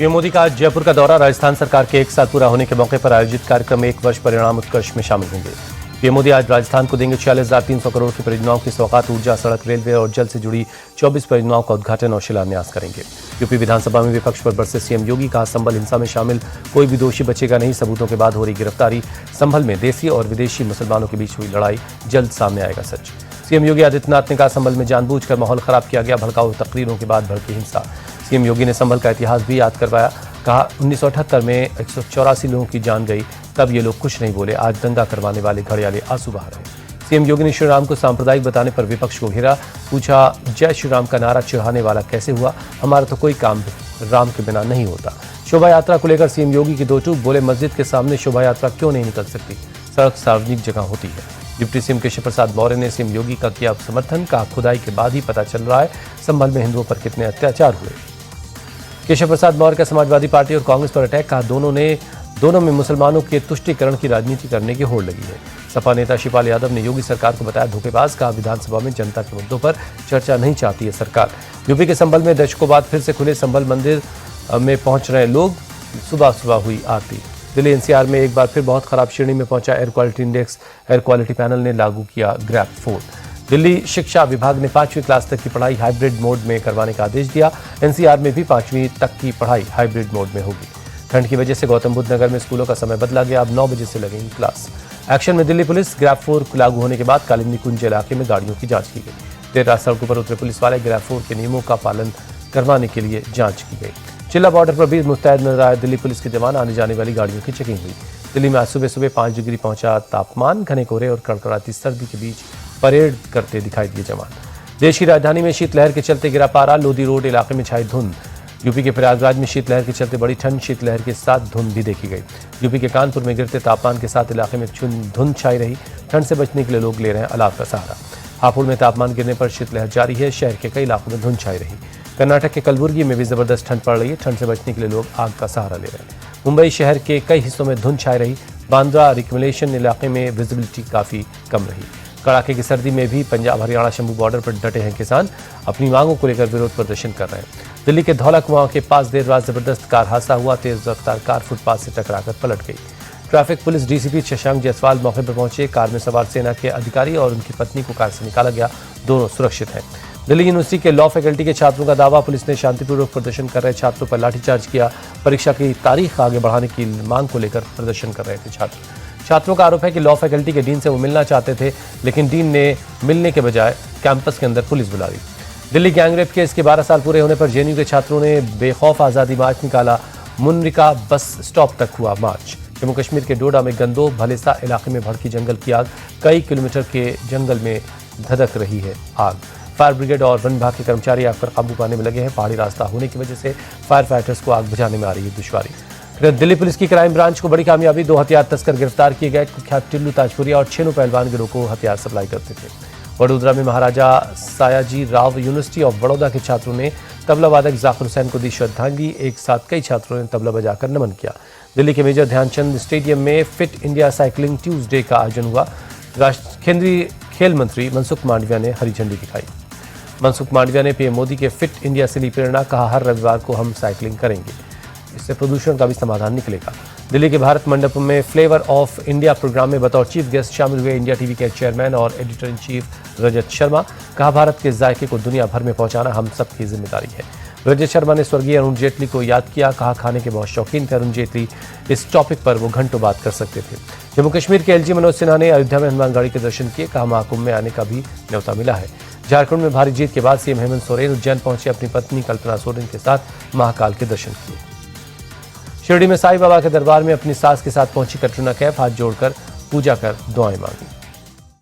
PM Modi का आज जयपुर का दौरा। राजस्थान सरकार के 1 साल पूरा होने के मौके पर आयोजित कार्यक्रम में 1 वर्ष परिणाम उत्कर्ष में शामिल होंगे। पीएम मोदी आज राजस्थान को देंगे 46,300 करोड़ की परियोजनाओं की सौगात। ऊर्जा, सड़क, रेलवे और जल से जुड़ी 24 परियोजनाओं का उद्घाटन और शिलान्यास करेंगे। यूपी विधानसभा में विपक्ष पर बरसे सीएम योगी। कहा, संभल हिंसा में शामिल कोई भी दोषी बचेगा नहीं। सबूतों के बाद हो रही गिरफ्तारी। संभल में देसी और विदेशी मुसलमानों के बीच हुई लड़ाई, जल्द सामने आएगा सच। सीएम योगी आदित्यनाथ ने कहा, संभल में जानबूझकर माहौल खराब किया गया। भड़काऊ तकरीरों के बाद भड़की हिंसा। सीएम योगी ने संभल का इतिहास भी याद करवाया। कहा, 1978 में 184 लोगों की जान गई, तब ये लोग कुछ नहीं बोले। आज दंगा करवाने वाले घड़ियाले आंसू बहा रहे। सीएम योगी ने श्री राम को सांप्रदायिक बताने पर विपक्ष को घेरा। पूछा, जय श्री राम का नारा चिढ़ाने वाला कैसे हुआ? हमारा तो कोई काम राम के बिना नहीं होता। शोभा यात्रा को लेकर सीएम योगी की दो टूक। बोले, मस्जिद के सामने शोभा यात्रा क्यों नहीं निकल सकती? सड़क सार्वजनिक जगह होती है। डिप्टी सीएम केशव प्रसाद मौर्य ने सीएम योगी का किया समर्थन। कहा, खुदाई के बाद ही पता चल रहा है संभल में हिंदुओं पर कितने अत्याचार हुए। केशव प्रसाद मौर्य का समाजवादी पार्टी और कांग्रेस पर अटैक। कहा, दोनों में मुसलमानों के तुष्टीकरण की राजनीति करने की होड़ लगी है। सपा नेता शिवपाल यादव ने योगी सरकार को बताया धोखेबाज। कहा, विधानसभा में जनता के मुद्दों पर चर्चा नहीं चाहती है सरकार। यूपी के संभल में दशकों बाद फिर से खुले संभल मंदिर में पहुंच रहे लोग। सुबह सुबह हुई आरती। दिल्ली एनसीआर में एक बार फिर बहुत खराब श्रेणी में पहुंचा air quality index. Air quality panel ने लागू किया ग्रैप 4। दिल्ली शिक्षा विभाग ने 5वीं क्लास तक की पढ़ाई हाइब्रिड मोड में करवाने का आदेश दिया। एनसीआर में भी 5वीं तक की पढ़ाई हाइब्रिड मोड में होगी। ठंड की वजह से गौतम बुद्ध नगर में स्कूलों का समय बदला गया। अब 9 बजे से लगेंगी क्लास। एक्शन में दिल्ली पुलिस। ग्रैप 4 लागू होने के बाद कालिंदी कुंज इलाके में गाड़ियों की जांच की गई। देर रात सड़कों पर उतरे पुलिस वाले। ग्रैप 4 के नियमों का पालन करवाने के लिए जांच की गई। चिल्ला बॉर्डर पर भी मुस्तैद नजर आए दिल्ली पुलिस के जवान। आने जाने वाली गाड़ियों की चेकिंग हुई। दिल्ली में आज सुबह सुबह 5 डिग्री पहुंचा तापमान। घने कोहरे और कड़कड़ाती सर्दी के बीच परेड करते दिखाई दिए जवान। देश की राजधानी में शीतलहर के चलते गिरा पारा। लोधी रोड इलाके में छाई धुंध। यूपी के प्रयागराज में शीतलहर के चलते बड़ी ठंड। शीतलहर के साथ धुंध भी देखी गई। यूपी के कानपुर में गिरते तापमान के साथ इलाके में धुंध छाई रही। ठंड से बचने के लिए लोग ले रहे हैं अलाव का सहारा। हापुड़ में तापमान गिरने पर शीतलहर जारी है। शहर के कई इलाकों में धुंध छाई रही। कर्नाटक के कलबुर्गी में भी जबरदस्त ठंड पड़ रही है। ठंड से बचने के लिए लोग आग का सहारा ले रहे हैं। मुंबई शहर के कई हिस्सों में धुंध छाई रही। बांद्रा रिकमेलेशन इलाके में विजिबिलिटी काफी कम रही। कड़ाके की सर्दी में भी पंजाब हरियाणा शंभू बॉर्डर पर डटे हैं किसान। अपनी मांगों को लेकर विरोध प्रदर्शन कर रहे हैं। दिल्ली के धौला कुआं के पास देर रात जबरदस्त कार हादसा हुआ। तेज रफ्तार कार फुटपाथ से टकराकर पलट गई। Traffic police DCP Shashank Jaiswal मौके पर पहुंचे। कार में सवार सेना के अधिकारी और उनकी पत्नी को कार से निकाला गया। दोनों सुरक्षित हैं। दिल्ली यूनिवर्सिटी के लॉ फैकल्टी के छात्रों का दावा। पुलिस ने शांतिपूर्वक प्रदर्शन कर रहे छात्रों पर लाठीचार्ज किया। परीक्षा की तारीख आगे बढ़ाने की मांग को लेकर प्रदर्शन कर रहे थे छात्रों का आरोप है कि लॉ फैकल्टी के डीन से वो मिलना चाहते थे, लेकिन डीन ने मिलने के बजाय कैंपस के अंदर पुलिस बुला ली। दिल्ली गैंगरेप केस के 12 साल पूरे होने पर जेएनयू के छात्रों ने बेखौफ आज़ादी मार्च निकाला। मुनरिका बस स्टॉप तक हुआ मार्च। जम्मू कश्मीर के डोडा में गंदो भलेसा इलाके में भड़की जंगल की आग। कई किलोमीटर के जंगल में धधक रही है आग। फायर ब्रिगेड और वन विभाग के कर्मचारी आग पर काबू पाने में लगे हैं। पहाड़ी रास्ता होने की वजह से फायर फाइटर्स को आग बुझाने में आ रही है दुश्वारी। दिल्ली पुलिस की क्राइम ब्रांच को बड़ी कामयाबी। 2 हथियार तस्कर गिरफ्तार किए गए। कुख्यात टिल्लू ताजपुरिया और छेनू पहलवान गिरोह को हथियार सप्लाई करते थे। वडोदरा में महाराजा सायाजी राव यूनिवर्सिटी ऑफ बड़ौदा के छात्रों ने तबला वादक जाकिर हुसैन को दी श्रद्धांजलि। एक साथ कई छात्रों ने तबला बजाकर नमन किया। दिल्ली के मेजर ध्यानचंद स्टेडियम में फिट इंडिया साइकिलिंग ट्यूजडे का आयोजन हुआ। केंद्रीय खेल मंत्री मनसुख मांडविया ने हरी झंडी दिखाई। मनसुख मांडविया ने पीएम मोदी के फिट इंडिया से ली प्रेरणा। कहा, हर रविवार को हम साइकिलिंग करेंगे, इससे प्रदूषण का भी समाधान निकलेगा। दिल्ली के भारत मंडप में फ्लेवर ऑफ इंडिया प्रोग्राम में बतौर चीफ गेस्ट शामिल हुए इंडिया टीवी के चेयरमैन और editor in chief Rajat Sharma. कहा, भारत के जायके को दुनिया भर में पहुंचाना हम सबकी जिम्मेदारी है। रजत शर्मा ने स्वर्गीय अरुण जेटली को याद किया। कहा, खाने के बहुत शौकीन थे अरुण जेटली। इस टॉपिक पर वो घंटों बात कर सकते थे। जम्मू कश्मीर के एलजी मनोज सिन्हा ने अयोध्या में हनुमानगढ़ी के दर्शन किए। कहा, महाकुंभ में आने का भी न्योता मिला है। झारखंड में भारी जीत के बाद सीएम हेमंत सोरेन उज्जैन पहुंचे। अपनी पत्नी कल्पना सोरेन के साथ महाकाल के दर्शन किए। शिरडी में साईं बाबा के दरबार में अपनी सास के साथ पहुंची कटरीना कैफ। हाथ जोड़कर पूजा कर दुआएं मांगी।